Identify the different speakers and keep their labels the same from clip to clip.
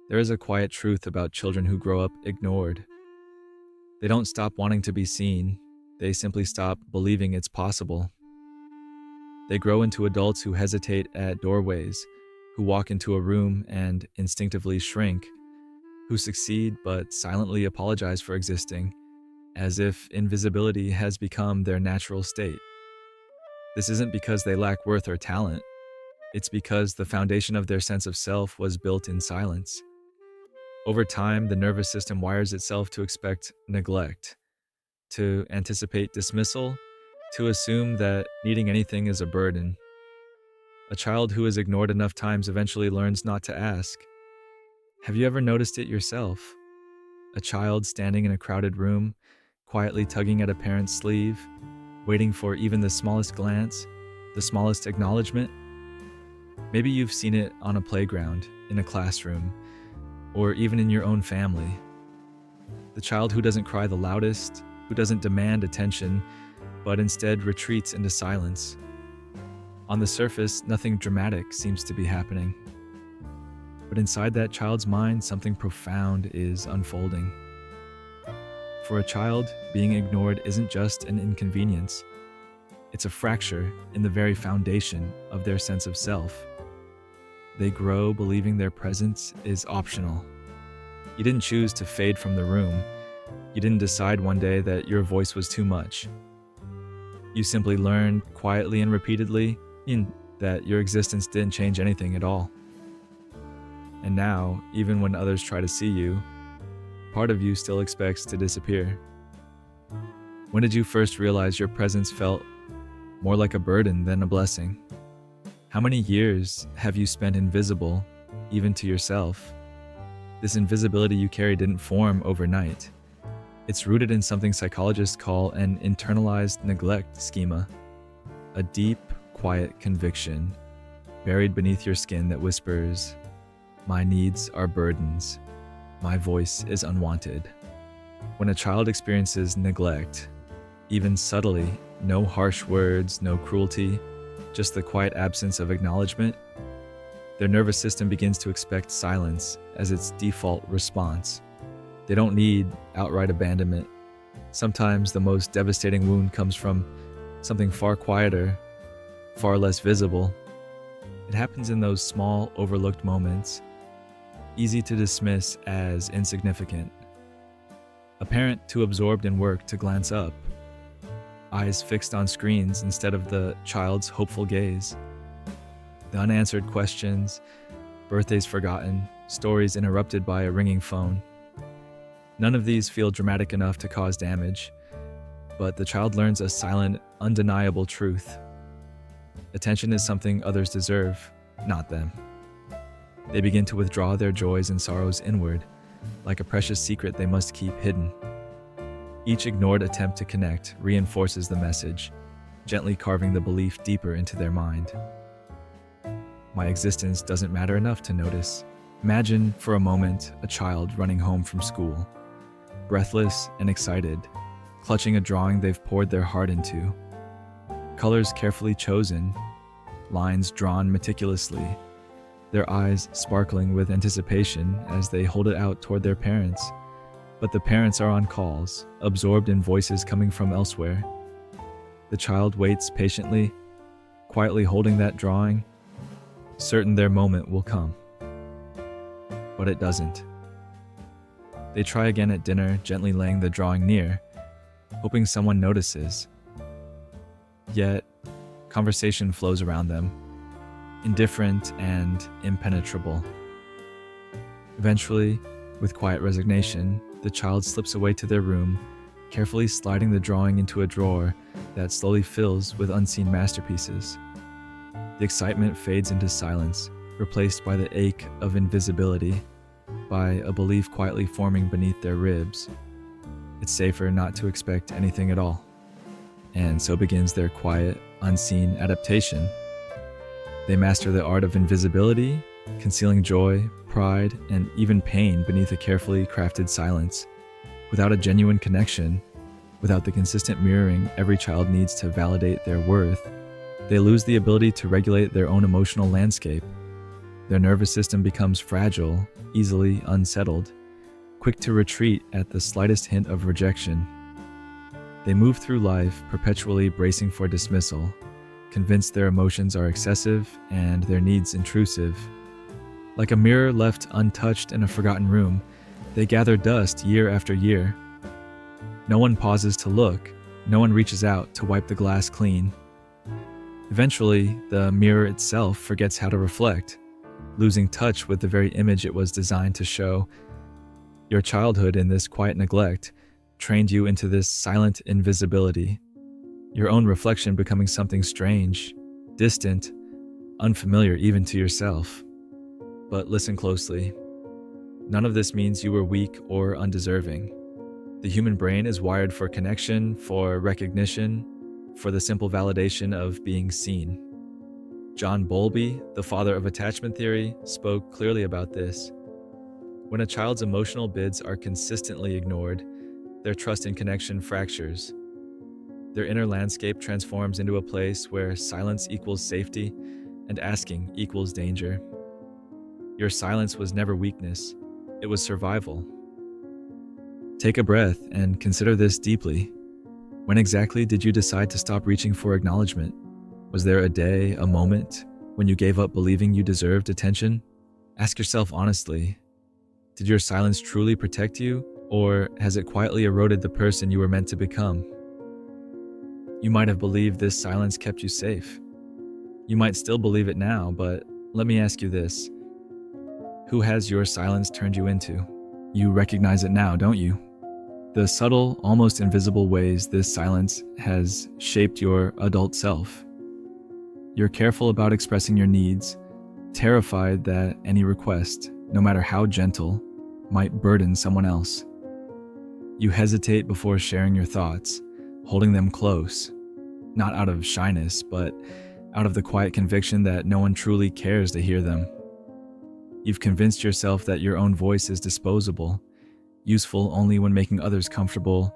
Speaker 1: There is a quiet truth about children who grow up ignored. They don't stop wanting to be seen, they simply stop believing it's possible. They grow into adults who hesitate at doorways, who walk into a room and instinctively shrink, who succeed but silently apologize for existing, as if invisibility has become their natural state. This isn't because they lack worth or talent, it's because the foundation of their sense of self was built in silence. Over time, the nervous system wires itself to expect neglect, to anticipate dismissal, to assume that needing anything is a burden. A child who is ignored enough times eventually learns not to ask. Have you ever noticed it yourself? A child standing in a crowded room, quietly tugging at a parent's sleeve, waiting for even the smallest glance, the smallest acknowledgement? Maybe you've seen it on a playground, in a classroom, or even in your own family. The child who doesn't cry the loudest, who doesn't demand attention, but instead retreats into silence. On the surface, nothing dramatic seems to be happening. But inside that child's mind, something profound is unfolding. For a child, being ignored isn't just an inconvenience. It's a fracture in the very foundation of their sense of self. They grow believing their presence is optional. You didn't choose to fade from the room. You didn't decide one day that your voice was too much. You simply learned quietly and repeatedly that your existence didn't change anything at all. And now, even when others try to see you, part of you still expects to disappear. When did you first realize your presence felt more like a burden than a blessing? How many years have you spent invisible, even to yourself? This invisibility you carry didn't form overnight. It's rooted in something psychologists call an internalized neglect schema, a deep, quiet conviction buried beneath your skin that whispers, "My needs are burdens. My voice is unwanted." When a child experiences neglect, even subtly, no harsh words, no cruelty, just the quiet absence of acknowledgement, their nervous system begins to expect silence as its default response. They don't need outright abandonment. Sometimes the most devastating wound comes from something far quieter, far less visible. It happens in those small, overlooked moments, easy to dismiss as insignificant. A parent too absorbed in work to glance up, eyes fixed on screens instead of the child's hopeful gaze. The unanswered questions, birthdays forgotten, stories interrupted by a ringing phone. None of these feel dramatic enough to cause damage, but the child learns a silent, undeniable truth. Attention is something others deserve, not them. They begin to withdraw their joys and sorrows inward, like a precious secret they must keep hidden. Each ignored attempt to connect reinforces the message, gently carving the belief deeper into their mind. My existence doesn't matter enough to notice. Imagine for a moment a child running home from school, breathless and excited, clutching a drawing they've poured their heart into. Colors carefully chosen, lines drawn meticulously, their eyes sparkling with anticipation as they hold it out toward their parents. But the parents are on calls, absorbed in voices coming from elsewhere. The child waits patiently, quietly holding that drawing, certain their moment will come. But it doesn't. They try again at dinner, gently laying the drawing near, hoping someone notices. Yet, conversation flows around them, indifferent and impenetrable. Eventually, with quiet resignation, the child slips away to their room, carefully sliding the drawing into a drawer that slowly fills with unseen masterpieces. The excitement fades into silence, replaced by the ache of invisibility, by a belief quietly forming beneath their ribs. It's safer not to expect anything at all. And so begins their quiet, unseen adaptation. They master the art of invisibility, concealing joy, pride, and even pain beneath a carefully crafted silence. Without a genuine connection, without the consistent mirroring every child needs to validate their worth, they lose the ability to regulate their own emotional landscape. Their nervous system becomes fragile, easily unsettled, quick to retreat at the slightest hint of rejection. They move through life perpetually bracing for dismissal, convinced their emotions are excessive and their needs intrusive. Like a mirror left untouched in a forgotten room, they gather dust year after year. No one pauses to look, no one reaches out to wipe the glass clean. Eventually, the mirror itself forgets how to reflect, losing touch with the very image it was designed to show. Your childhood in this quiet neglect trained you into this silent invisibility, your own reflection becoming something strange, distant, unfamiliar even to yourself. But listen closely. None of this means you were weak or undeserving. The human brain is wired for connection, for recognition, for the simple validation of being seen. John Bowlby, the father of attachment theory, spoke clearly about this. When a child's emotional bids are consistently ignored, their trust in connection fractures. Their inner landscape transforms into a place where silence equals safety and asking equals danger. Your silence was never weakness, it was survival. Take a breath and consider this deeply. When exactly did you decide to stop reaching for acknowledgement? Was there a day, a moment, when you gave up believing you deserved attention? Ask yourself honestly, did your silence truly protect you, or has it quietly eroded the person you were meant to become? You might have believed this silence kept you safe. You might still believe it now, but let me ask you this. Who has your silence turned you into? You recognize it now, don't you? The subtle, almost invisible ways this silence has shaped your adult self. You're careful about expressing your needs, terrified that any request, no matter how gentle, might burden someone else. You hesitate before sharing your thoughts, holding them close, not out of shyness, but out of the quiet conviction that no one truly cares to hear them. You've convinced yourself that your own voice is disposable, useful only when making others comfortable,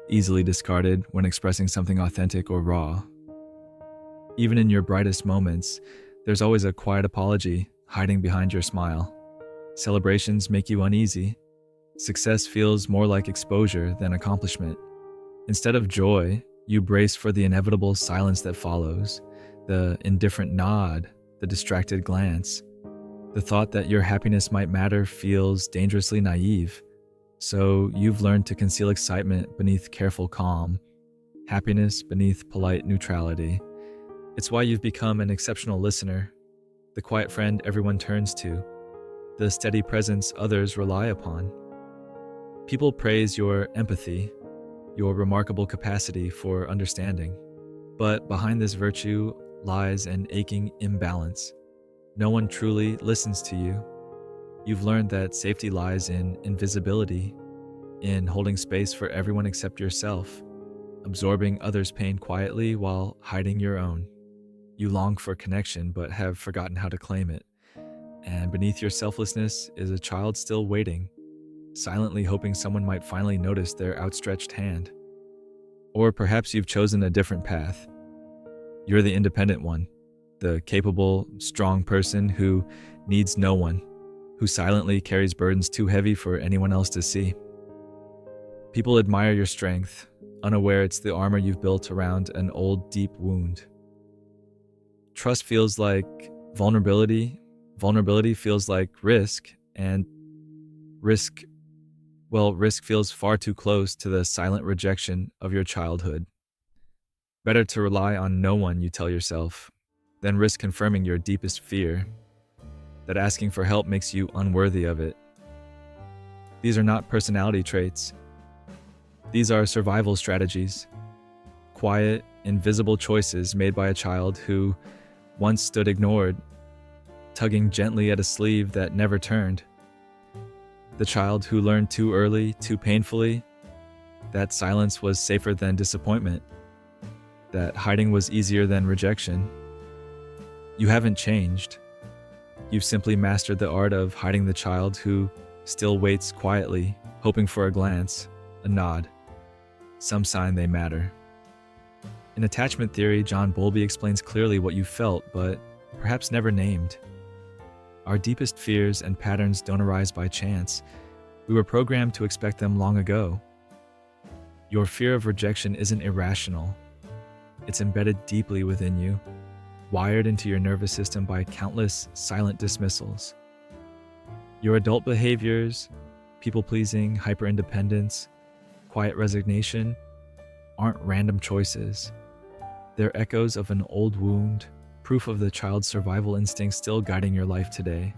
Speaker 1: easily discarded when expressing something authentic or raw. Even in your brightest moments, there's always a quiet apology hiding behind your smile. Celebrations make you uneasy. Success feels more like exposure than accomplishment. Instead of joy, you brace for the inevitable silence that follows, the indifferent nod, the distracted glance. The thought that your happiness might matter feels dangerously naive, so you've learned to conceal excitement beneath careful calm, happiness beneath polite neutrality. It's why you've become an exceptional listener, the quiet friend everyone turns to, the steady presence others rely upon. People praise your empathy, your remarkable capacity for understanding. But behind this virtue lies an aching imbalance. No one truly listens to you. You've learned that safety lies in invisibility, in holding space for everyone except yourself, absorbing others' pain quietly while hiding your own. You long for connection but have forgotten how to claim it. And beneath your selflessness is a child still waiting, silently hoping someone might finally notice their outstretched hand. Or perhaps you've chosen a different path. You're the independent one, the capable, strong person who needs no one, who silently carries burdens too heavy for anyone else to see. People admire your strength, unaware it's the armor you've built around an old, deep wound. Trust feels like vulnerability. Vulnerability feels like risk, and risk feels far too close to the silent rejection of your childhood. Better to rely on no one, you tell yourself, than risk confirming your deepest fear, that asking for help makes you unworthy of it. These are not personality traits. These are survival strategies, quiet, invisible choices made by a child who once stood ignored, tugging gently at a sleeve that never turned. The child who learned too early, too painfully, that silence was safer than disappointment, that hiding was easier than rejection. You haven't changed. You've simply mastered the art of hiding the child who still waits quietly, hoping for a glance, a nod, some sign they matter. In attachment theory, John Bowlby explains clearly what you felt, but perhaps never named. Our deepest fears and patterns don't arise by chance. We were programmed to expect them long ago. Your fear of rejection isn't irrational. It's embedded deeply within you, wired into your nervous system by countless silent dismissals. Your adult behaviors, people-pleasing, hyper-independence, quiet resignation, aren't random choices. They're echoes of an old wound, proof of the child's survival instinct still guiding your life today.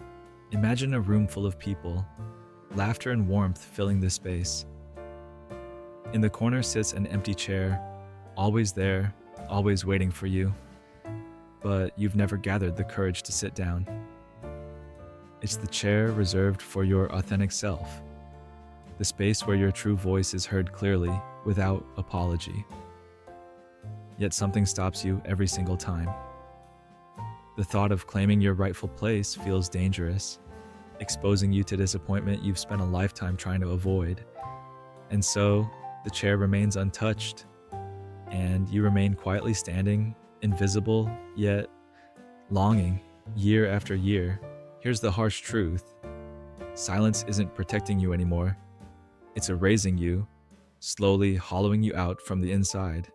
Speaker 1: Imagine a room full of people, laughter and warmth filling the space. In the corner sits an empty chair, always there, always waiting for you. But you've never gathered the courage to sit down. It's the chair reserved for your authentic self, the space where your true voice is heard clearly, without apology. Yet something stops you every single time. The thought of claiming your rightful place feels dangerous, exposing you to disappointment you've spent a lifetime trying to avoid. And so, the chair remains untouched, and you remain quietly standing, invisible, yet longing, year after year. Here's the harsh truth. Silence isn't protecting you anymore. It's erasing you, slowly hollowing you out from the inside.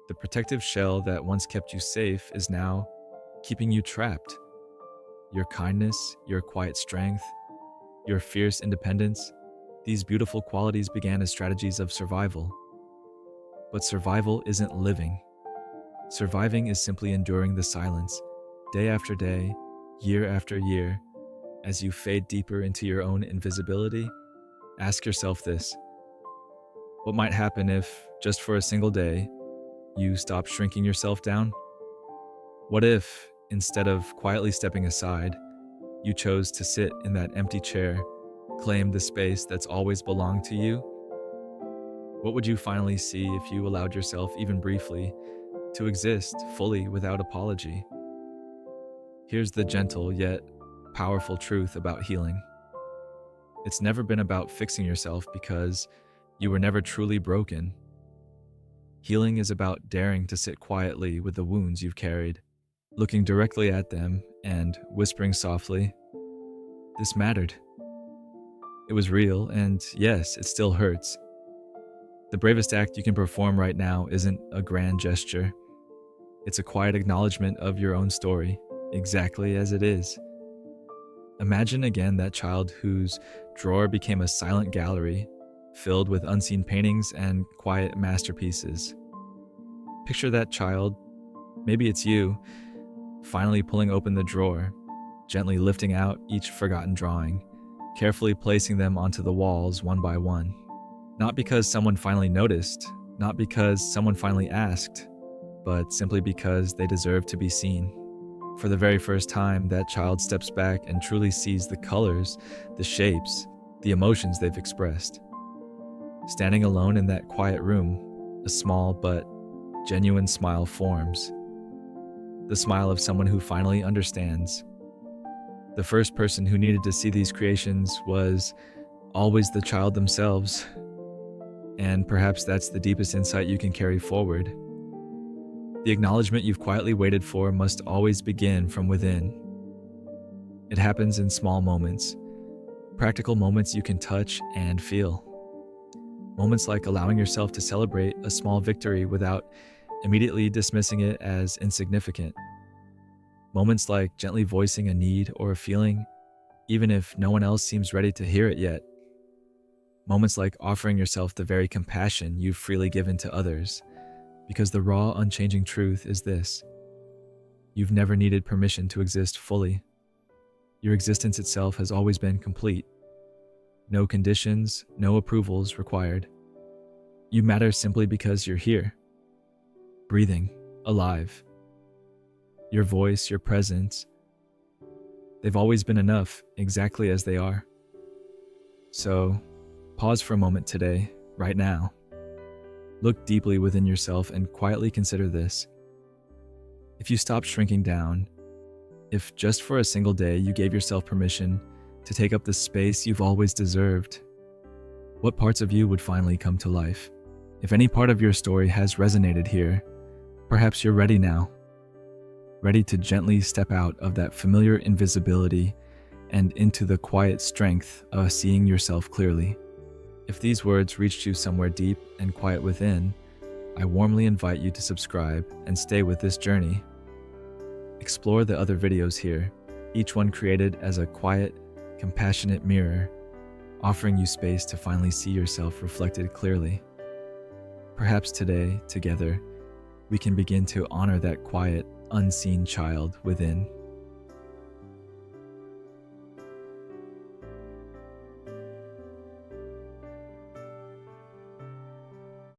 Speaker 1: The protective shell that once kept you safe is now keeping you trapped. Your kindness, your quiet strength, your fierce independence, these beautiful qualities began as strategies of survival. But survival isn't living. Surviving is simply enduring the silence, day after day, year after year. As you fade deeper into your own invisibility, ask yourself this: what might happen if, just for a single day, you stop shrinking yourself down? What if, instead of quietly stepping aside, you chose to sit in that empty chair, claim the space that's always belonged to you? What would you finally see if you allowed yourself, even briefly, to exist fully without apology? Here's the gentle yet powerful truth about healing. It's never been about fixing yourself because you were never truly broken. Healing is about daring to sit quietly with the wounds you've carried, looking directly at them and whispering softly, "This mattered. It was real, and yes, it still hurts." The bravest act you can perform right now isn't a grand gesture. It's a quiet acknowledgement of your own story, exactly as it is. Imagine again that child whose drawer became a silent gallery, filled with unseen paintings and quiet masterpieces. Picture that child, maybe it's you, finally pulling open the drawer, gently lifting out each forgotten drawing, carefully placing them onto the walls one by one. Not because someone finally noticed, not because someone finally asked, but simply because they deserve to be seen. For the very first time, that child steps back and truly sees the colors, the shapes, the emotions they've expressed. Standing alone in that quiet room, a small but genuine smile forms. The smile of someone who finally understands. The first person who needed to see these creations was always the child themselves. And perhaps that's the deepest insight you can carry forward. The acknowledgement you've quietly waited for must always begin from within. It happens in small moments, practical moments you can touch and feel. Moments like allowing yourself to celebrate a small victory without immediately dismissing it as insignificant. Moments like gently voicing a need or a feeling, even if no one else seems ready to hear it yet. Moments like offering yourself the very compassion you've freely given to others, because the raw, unchanging truth is this: you've never needed permission to exist fully. Your existence itself has always been complete. No conditions, no approvals required. You matter simply because you're here, breathing, alive. Your voice, your presence, they've always been enough, exactly as they are. So, pause for a moment today, right now. Look deeply within yourself and quietly consider this. If you stop shrinking down, if just for a single day you gave yourself permission to take up the space you've always deserved, what parts of you would finally come to life? If any part of your story has resonated here, perhaps you're ready now. ready to gently step out of that familiar invisibility and into the quiet strength of seeing yourself clearly. If these words reached you somewhere deep and quiet within, I warmly invite you to subscribe and stay with this journey. Explore the other videos here, each one created as a quiet, compassionate mirror, offering you space to finally see yourself reflected clearly. Perhaps today, together, we can begin to honor that quiet, unseen child within.